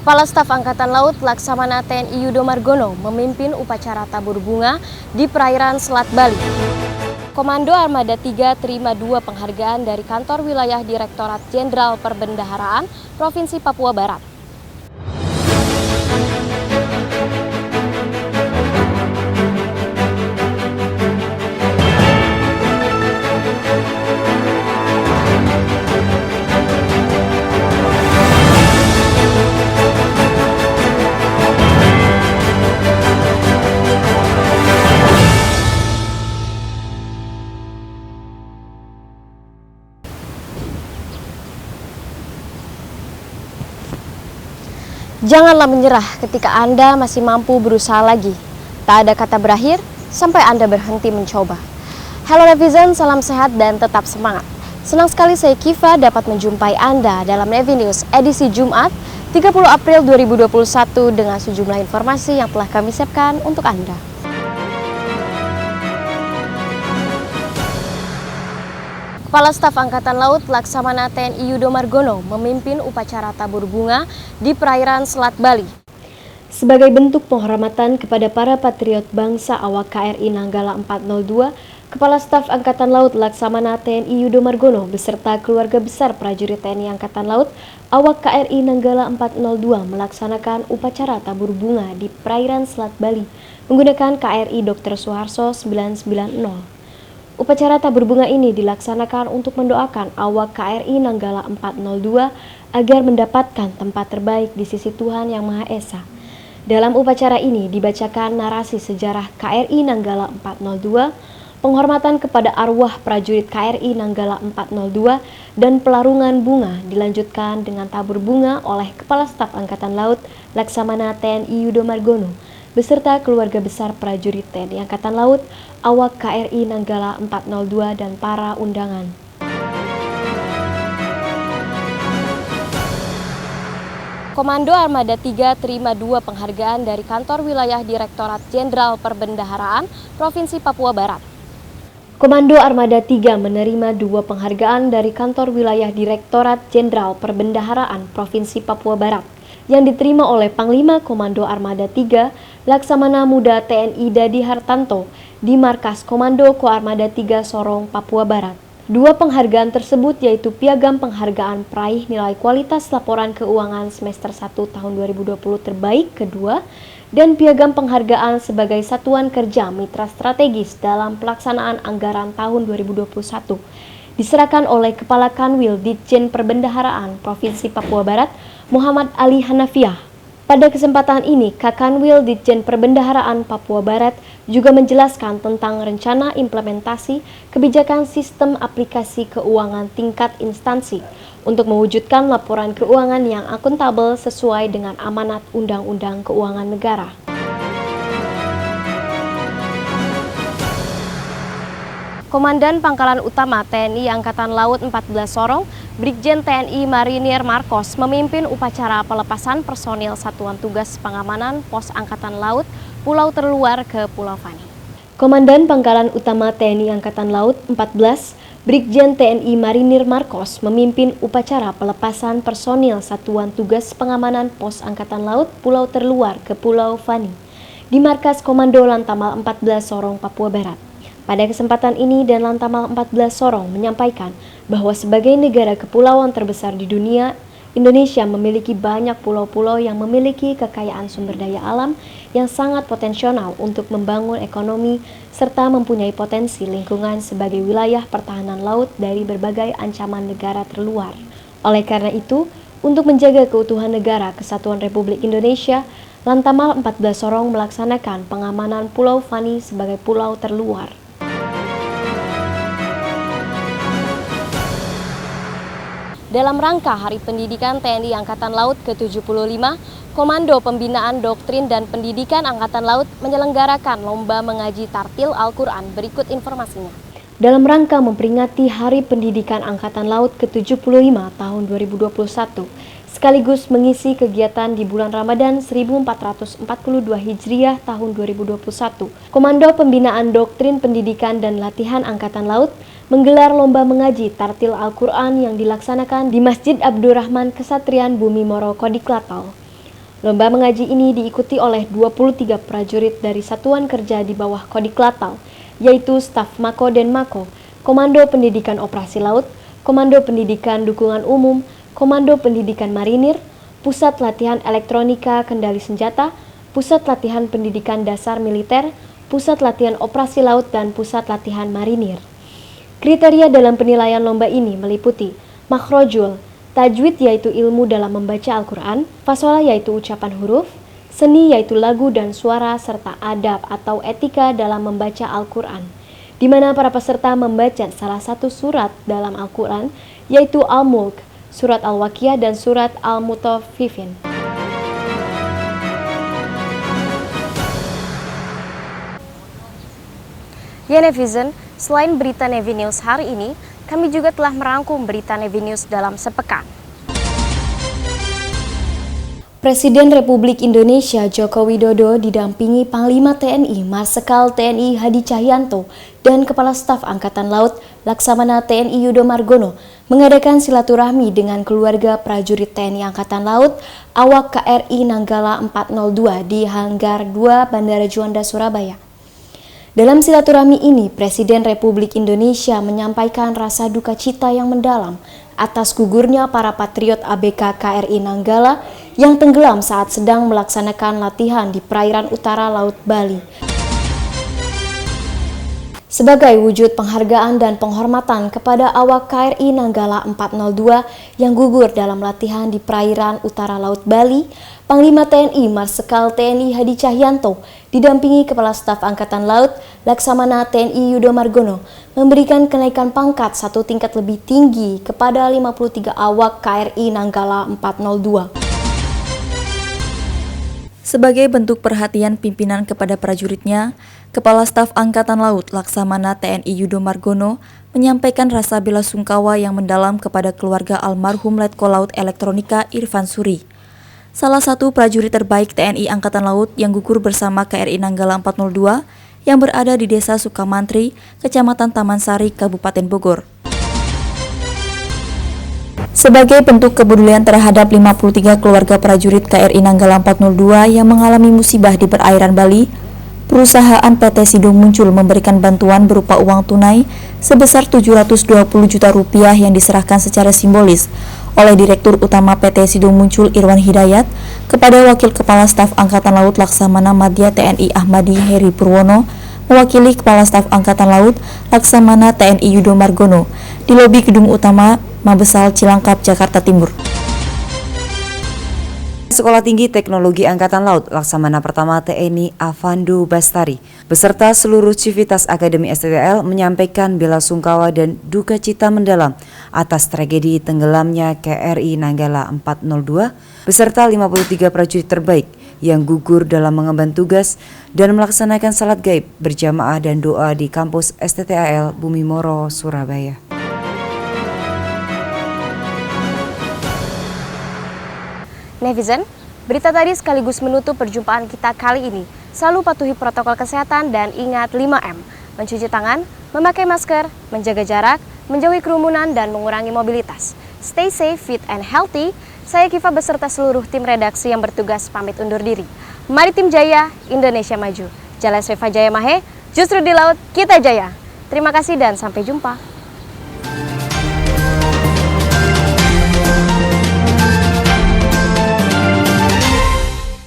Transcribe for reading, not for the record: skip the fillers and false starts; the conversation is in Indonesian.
Kepala Staf Angkatan Laut Laksamana TNI Yudo Margono memimpin upacara tabur bunga di perairan Selat Bali. Komando Armada 3 terima 2 penghargaan dari Kantor Wilayah Direktorat Jenderal Perbendaharaan Provinsi Papua Barat. Janganlah menyerah ketika Anda masih mampu berusaha lagi. Tak ada kata berakhir sampai Anda berhenti mencoba. Halo netizen, salam sehat dan tetap semangat. Senang sekali saya Kiva dapat menjumpai Anda dalam Nevi News edisi Jumat 30 April 2021 dengan sejumlah informasi yang telah kami siapkan untuk Anda. Kepala Staf Angkatan Laut Laksamana TNI Yudo Margono memimpin upacara tabur bunga di perairan Selat Bali. Sebagai bentuk penghormatan kepada para patriot bangsa awak KRI Nanggala 402, Kepala Staf Angkatan Laut Laksamana TNI Yudo Margono beserta keluarga besar prajurit TNI Angkatan Laut awak KRI Nanggala 402 melaksanakan upacara tabur bunga di perairan Selat Bali menggunakan KRI Dr. Suharto 990. Upacara tabur bunga ini dilaksanakan untuk mendoakan awak KRI Nanggala 402 agar mendapatkan tempat terbaik di sisi Tuhan Yang Maha Esa. Dalam upacara ini dibacakan narasi sejarah KRI Nanggala 402, penghormatan kepada arwah prajurit KRI Nanggala 402, dan pelarungan bunga dilanjutkan dengan tabur bunga oleh Kepala Staf Angkatan Laut Laksamana TNI Yudo Margono beserta keluarga besar prajurit TNI Angkatan Laut, awak KRI Nanggala 402 dan para undangan. Komando Armada 3 terima 2 penghargaan dari Kantor Wilayah Direktorat Jenderal Perbendaharaan Provinsi Papua Barat. Komando Armada 3 menerima 2 penghargaan dari Kantor Wilayah Direktorat Jenderal Perbendaharaan Provinsi Papua Barat yang diterima oleh Panglima Komando Armada 3 Laksamana Muda TNI Dadi Hartanto di Markas Komando Koarmada 3 Sorong, Papua Barat. 2 penghargaan tersebut yaitu Piagam Penghargaan Peraih Nilai Kualitas Laporan Keuangan Semester 1 tahun 2020 Terbaik kedua dan Piagam Penghargaan sebagai Satuan Kerja Mitra Strategis dalam pelaksanaan anggaran tahun 2021 diserahkan oleh Kepala Kanwil Ditjen Perbendaharaan Provinsi Papua Barat Muhammad Ali Hanafiah. Pada kesempatan ini, Kakanwil Ditjen Perbendaharaan Papua Barat juga menjelaskan tentang rencana implementasi kebijakan sistem aplikasi keuangan tingkat instansi untuk mewujudkan laporan keuangan yang akuntabel sesuai dengan amanat Undang-Undang Keuangan Negara. Komandan Pangkalan Utama TNI Angkatan Laut 14 Sorong, Brigjen TNI Marinir Markos memimpin upacara pelepasan personil Satuan Tugas Pengamanan Pos Angkatan Laut Pulau Terluar ke Pulau Fani. Komandan Pangkalan Utama TNI Angkatan Laut 14, Brigjen TNI Marinir Markos memimpin upacara pelepasan personil Satuan Tugas Pengamanan Pos Angkatan Laut Pulau Terluar ke Pulau Fani di Markas Komando Lantamal 14 Sorong, Papua Barat. Pada kesempatan ini, Dan Lantamal 14 Sorong menyampaikan bahwa sebagai negara kepulauan terbesar di dunia, Indonesia memiliki banyak pulau-pulau yang memiliki kekayaan sumber daya alam yang sangat potensial untuk membangun ekonomi serta mempunyai potensi lingkungan sebagai wilayah pertahanan laut dari berbagai ancaman negara terluar. Oleh karena itu, untuk menjaga keutuhan negara Kesatuan Republik Indonesia, Lantamal 14 Sorong melaksanakan pengamanan Pulau Fani sebagai pulau terluar. Dalam rangka Hari Pendidikan TNI Angkatan Laut ke-75, Komando Pembinaan Doktrin dan Pendidikan Angkatan Laut menyelenggarakan lomba mengaji tartil Al-Quran. Berikut informasinya. Dalam rangka memperingati Hari Pendidikan Angkatan Laut ke-75 tahun 2021, sekaligus mengisi kegiatan di bulan Ramadan 1442 Hijriah tahun 2021, Komando Pembinaan Doktrin Pendidikan dan Latihan Angkatan Laut menggelar lomba mengaji tartil Al-Quran yang dilaksanakan di Masjid Abdurrahman Kesatrian Bumi Moro Kodiklatau. Lomba mengaji ini diikuti oleh 23 prajurit dari satuan kerja di bawah Kodik Latal, yaitu Staf Mako dan Mako, Komando Pendidikan Operasi Laut, Komando Pendidikan Dukungan Umum, Komando Pendidikan Marinir, Pusat Latihan Elektronika Kendali Senjata, Pusat Latihan Pendidikan Dasar Militer, Pusat Latihan Operasi Laut, dan Pusat Latihan Marinir. Kriteria dalam penilaian lomba ini meliputi makhrojul, tajwid yaitu ilmu dalam membaca Al-Quran, fasolah yaitu ucapan huruf, seni yaitu lagu dan suara, serta adab atau etika dalam membaca Al-Quran, di mana para peserta membaca salah satu surat dalam Al-Quran, yaitu Al-Mulk, Surat Al-Waqiah, dan Surat Al-Mutaffifin. Ya netizen, selain berita Navy News hari ini, kami juga telah merangkum berita Navy News dalam sepekan. Presiden Republik Indonesia Joko Widodo didampingi Panglima TNI Marsikal TNI Hadi Cahyanto dan Kepala Staf Angkatan Laut Laksamana TNI Yudo Margono mengadakan silaturahmi dengan keluarga prajurit TNI Angkatan Laut awak KRI Nanggala 402 di Hanggar 2 Bandara Juanda, Surabaya. Dalam silaturahmi ini, Presiden Republik Indonesia menyampaikan rasa duka cita yang mendalam atas gugurnya para patriot ABK KRI Nanggala yang tenggelam saat sedang melaksanakan latihan di perairan utara Laut Bali. Sebagai wujud penghargaan dan penghormatan kepada awak KRI Nanggala 402 yang gugur dalam latihan di perairan utara Laut Bali, Panglima TNI Marsikal TNI Hadi Cahyanto didampingi Kepala Staf Angkatan Laut Laksamana TNI Yudo Margono memberikan kenaikan pangkat satu tingkat lebih tinggi kepada 53 awak KRI Nanggala 402. Sebagai bentuk perhatian pimpinan kepada prajuritnya, Kepala Staf Angkatan Laut Laksamana TNI Yudo Margono menyampaikan rasa bela sungkawa yang mendalam kepada keluarga almarhum Letkol Laut Elektronika Irfan Suri, salah satu prajurit terbaik TNI Angkatan Laut yang gugur bersama KRI Nanggala 402 yang berada di Desa Sukamantri, Kecamatan Taman Sari, Kabupaten Bogor. Sebagai bentuk kepedulian terhadap 53 keluarga prajurit KRI Nanggala 402 yang mengalami musibah di perairan Bali, perusahaan PT Sidung Muncul memberikan bantuan berupa uang tunai sebesar 720 juta rupiah yang diserahkan secara simbolis oleh Direktur Utama PT Sidung Muncul Irwan Hidayat kepada Wakil Kepala Staf Angkatan Laut Laksamana Madya TNI Ahmadi Heri Purwono mewakili Kepala Staf Angkatan Laut Laksamana TNI Yudo Margono di lobi Gedung Utama Mabesal Cilangkap, Jakarta Timur. Sekolah Tinggi Teknologi Angkatan Laut Laksamana Pertama TNI Avandu Bastari beserta seluruh civitas Akademi STTL menyampaikan bela sungkawa dan duka cita mendalam atas tragedi tenggelamnya KRI Nanggala 402 beserta 53 prajurit terbaik yang gugur dalam mengemban tugas dan melaksanakan salat gaib berjamaah dan doa di kampus STTL Bumi Moro, Surabaya. Netizen, berita tadi sekaligus menutup perjumpaan kita kali ini. Selalu patuhi protokol kesehatan dan ingat 5M. Mencuci tangan, memakai masker, menjaga jarak, menjauhi kerumunan, dan mengurangi mobilitas. Stay safe, fit, and healthy. Saya Kiva beserta seluruh tim redaksi yang bertugas pamit undur diri. Maritim Jaya, Indonesia Maju. Jalan Sriva Jaya Mahe, justru di laut kita jaya. Terima kasih dan sampai jumpa.